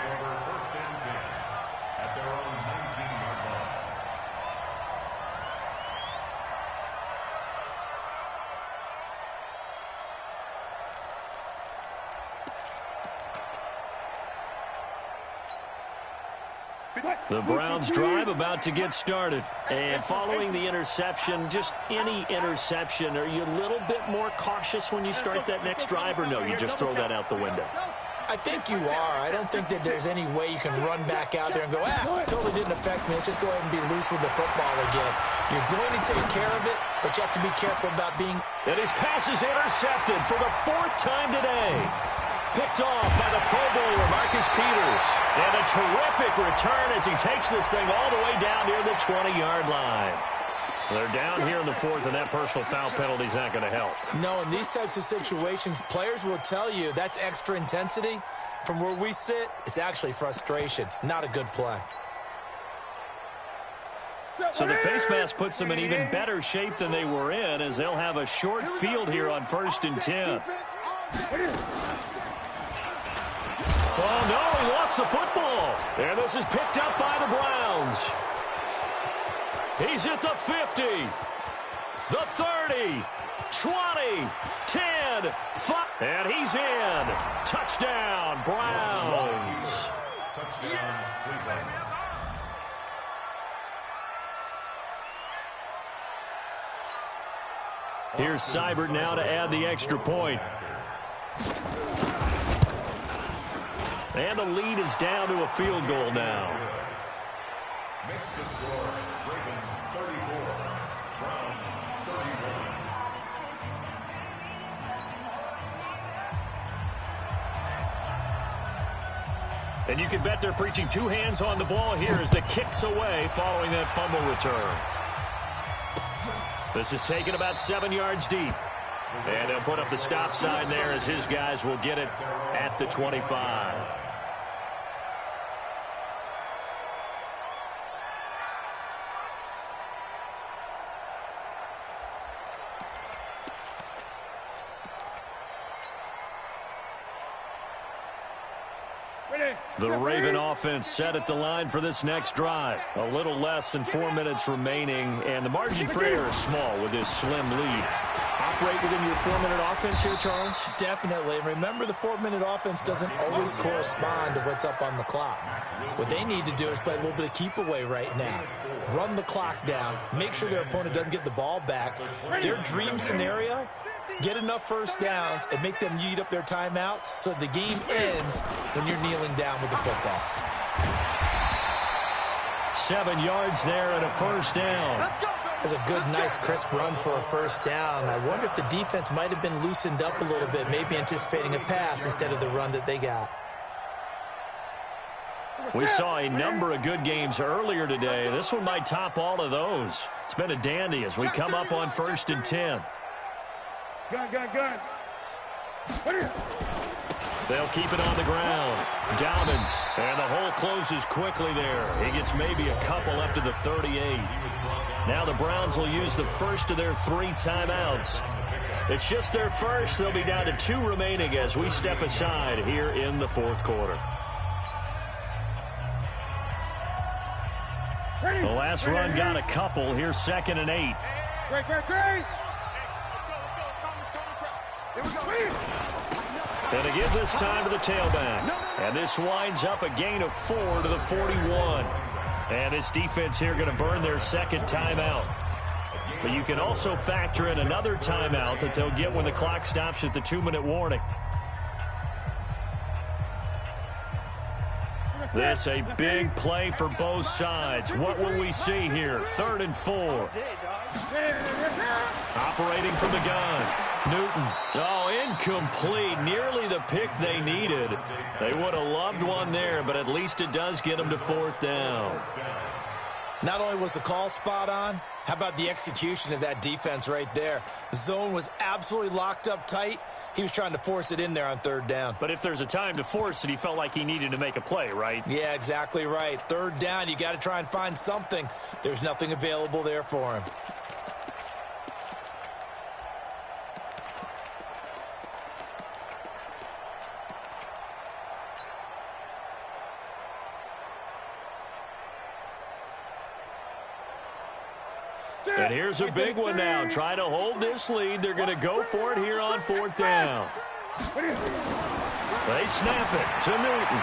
First and 10 at their own 19-yard line. The Browns drive about to get started. And following the interception, just any interception, are you a little bit more cautious when you start that next drive, or no, you just throw that out the window? I think you are. I don't think that there's any way you can run back out there and go, totally didn't affect me. Let's just go ahead and be loose with the football again. You're going to take care of it, but you have to be careful about being... And his pass is intercepted for the fourth time today. Picked off by the Pro Bowler, Marcus Peters. And a terrific return as he takes this thing all the way down near the 20-yard line. They're down here in the fourth, and that personal foul penalty is not going to help. No, in these types of situations, players will tell you that's extra intensity. From where we sit, it's actually frustration. Not a good play. So the face mask puts them in even better shape than they were in, as they'll have a short field here on 1st and 10. Oh, no, he lost the football. And this is picked up by the Browns. He's at the 50, the 30, 20, 10, 5, and he's in. Touchdown, Browns. Touchdown, Cleveland. Here's Seibert now to add the extra point. And the lead is down to a field goal now. Makes the score Ravens 34, Browns 31. And you can bet they're preaching two hands on the ball here as the kick's away following that fumble return. This is taken about 7 yards deep. And they'll put up the stop sign there as his guys will get it at the 25. The Raven offense set at the line for this next drive. A little less than 4 minutes remaining, and the margin for error is small with this slim lead. Operate within your 4-minute offense here, Charles? Definitely. Remember, the 4-minute offense doesn't always correspond to what's up on the clock. What they need to do is play a little bit of keep away right now. Run the clock down. Make sure their opponent doesn't get the ball back. Their dream scenario, get enough first downs and make them eat up their timeouts so the game ends when you're kneeling down with the football. 7 yards there and a first down. That's a good, nice, crisp run for a first down. I wonder if the defense might have been loosened up a little bit, maybe anticipating a pass instead of the run that they got. We saw a number of good games earlier today. This one might top all of those. It's been a dandy as we come up on 1st and 10. Gun. They'll keep it on the ground. Dobbins, and the hole closes quickly there. He gets maybe a couple up to the 38. Now the Browns will use the first of their 3 timeouts. It's just their first. They'll be down to 2 remaining as we step aside here in the fourth quarter. The last run got a couple. Here's 2nd and 8. Great. And again this time to the tailback. And this winds up a gain of 4 to the 41. And this defense here going to burn their 2nd timeout. But you can also factor in another timeout that they'll get when the clock stops at the 2-minute warning. This a big play for both sides. What will we see here? 3rd and 4. Operating from the gun. Newton. Oh, incomplete. Nearly the pick they needed. They would have loved one there, but at least it does get them to 4th down. Not only was the call spot on, How about the execution of that defense right there? The zone was absolutely locked up tight. He was trying to force it in there on third down. But if there's a time to force it, he felt like he needed to make a play, right? Yeah, exactly right. Third down, you got to try and find something. There's nothing available there for him. And here's a big one now. Try to hold this lead. They're going to go for it here on fourth down. They snap it to Newton.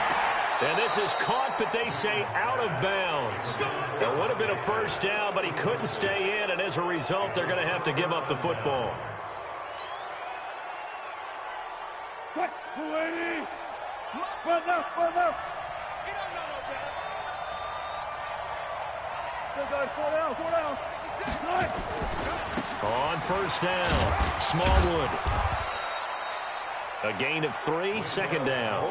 And this is caught, but they say out of bounds. It would have been a first down, but he couldn't stay in, and as a result, they're going to have to give up the football. On first down, Smallwood. A gain of 3, second down.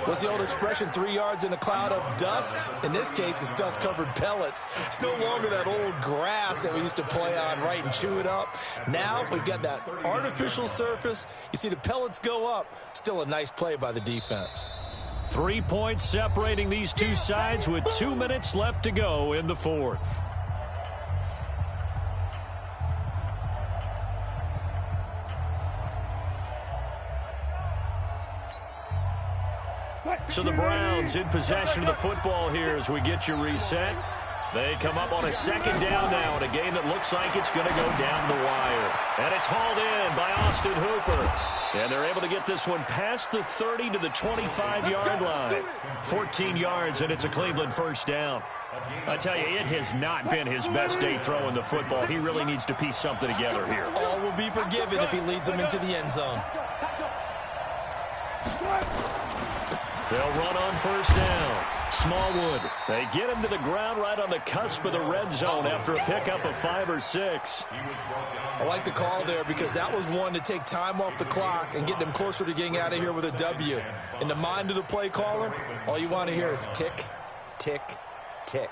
What's the old expression, 3 yards in a cloud of dust? In this case, it's dust-covered pellets. It's no longer that old grass that we used to play on, right, and chew it up. Now we've got that artificial surface. You see the pellets go up. Still a nice play by the defense. 3 points separating these two sides with 2 minutes left to go in the fourth. So the Browns in possession of the football here as we get you reset. They come up on a second down now in a game that looks like it's going to go down the wire. And it's hauled in by Austin Hooper. And they're able to get this one past the 30 to the 25-yard line. 14 yards, and it's a Cleveland first down. I tell you, it has not been his best day throwing the football. He really needs to piece something together here. All will be forgiven if he leads them into the end zone. They'll run on first down. Smallwood. They get him to the ground right on the cusp of the red zone after a pickup of 5 or 6. I like the call there because that was one to take time off the clock and get them closer to getting out of here with a W. In the mind of the play caller, all you want to hear is tick, tick, tick.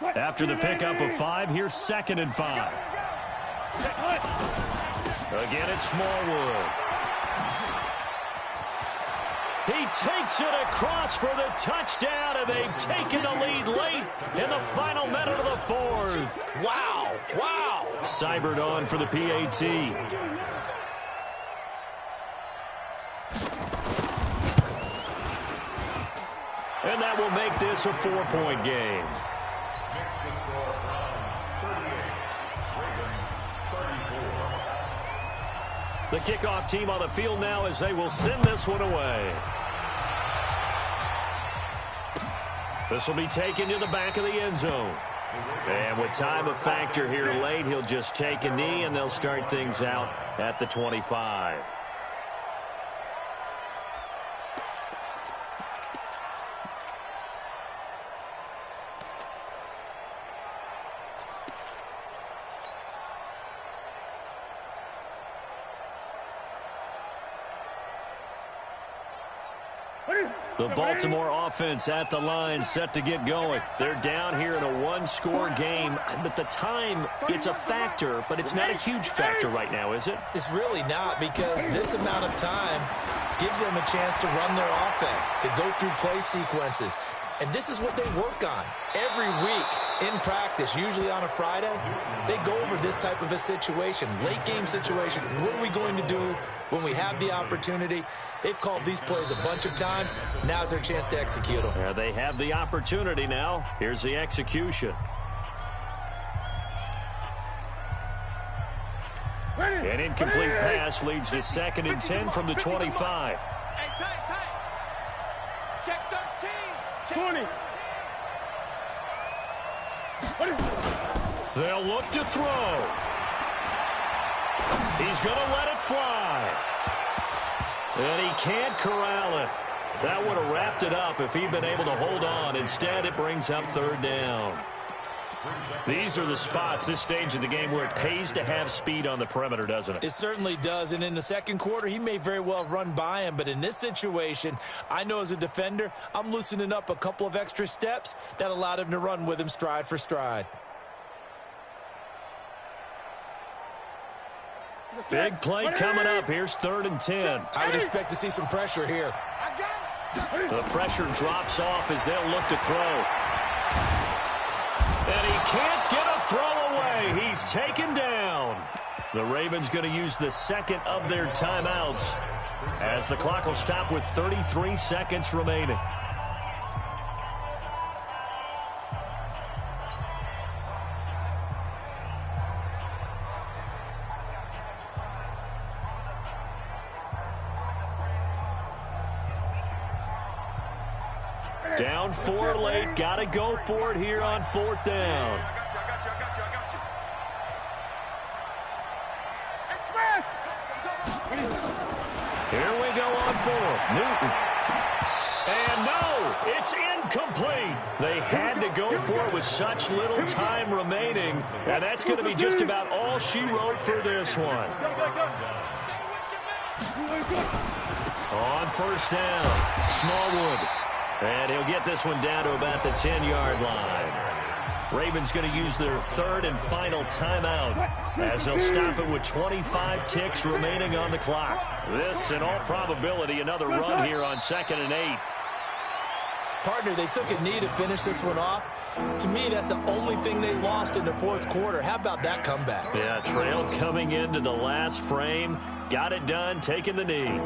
After the pickup of 5, here's 2nd and 5. Again, it's Smallwood. He takes it across for the touchdown, and they've taken the lead late in the final minute of the fourth. Wow, wow. Cybert on for the PAT. And that will make this a 4-point game. The kickoff team on the field now as they will send this one away. This will be taken to the back of the end zone. And with time a factor here late, he'll just take a knee and they'll start things out at the 25. The Baltimore offense at the line set to get going. They're down here in a one-score game. But the time, it's a factor, but it's not a huge factor right now, is it? It's really not, because this amount of time gives them a chance to run their offense, to go through play sequences. And this is what they work on every week in practice, usually on a Friday. They go over this type of a situation, late game situation. What are we going to do when we have the opportunity? They've called these plays a bunch of times. Now's their chance to execute them. Yeah, they have the opportunity now. Here's the execution. An incomplete pass leads to 2nd and 10 from the 25. Hey, tight. Check 13. 20. They'll look to throw. He's going to let it fly. And he can't corral it. That would have wrapped it up if he'd been able to hold on. Instead, it brings up 3rd down. These are the spots, this stage of the game, where it pays to have speed on the perimeter, doesn't it? It certainly does, and in the second quarter, he may very well run by him, but in this situation, I know as a defender, I'm loosening up a couple of extra steps that allowed him to run with him stride for stride. Big play coming up. Here's 3rd and 10. I would expect to see some pressure here. The pressure drops off as they'll look to throw. And he can't get a throw away. He's taken down. The Ravens going to use the second of their timeouts as the clock will stop with 33 seconds remaining. Down 4 late. Got to go for it here on 4th down. Here we go on 4th. Newton. And no, it's incomplete. They had to go for it with such little time remaining. And that's going to be just about all she wrote for this one. On 1st down, Smallwood. And he'll get this one down to about the 10-yard line. Ravens going to use their 3rd and final timeout as they'll stop it with 25 ticks remaining on the clock. This, in all probability, another run here on 2nd and 8. Partner, they took a knee to finish this one off. To me, that's the only thing they lost in the 4th quarter. How about that comeback? Yeah, trailed coming into the last frame. Got it done, taking the knee.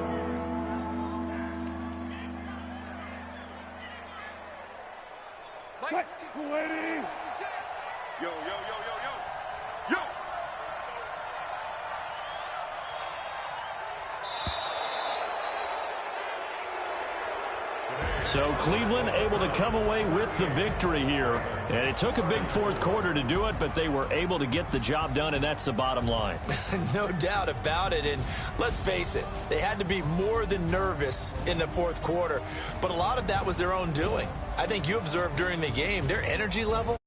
Yo, yo, yo, yo, yo. Yo! So Cleveland able to come away with the victory here. And it took a big 4th quarter to do it, but they were able to get the job done, and that's the bottom line. No doubt about it. And let's face it, they had to be more than nervous in the 4th quarter. But a lot of that was their own doing. I think you observed during the game, their energy level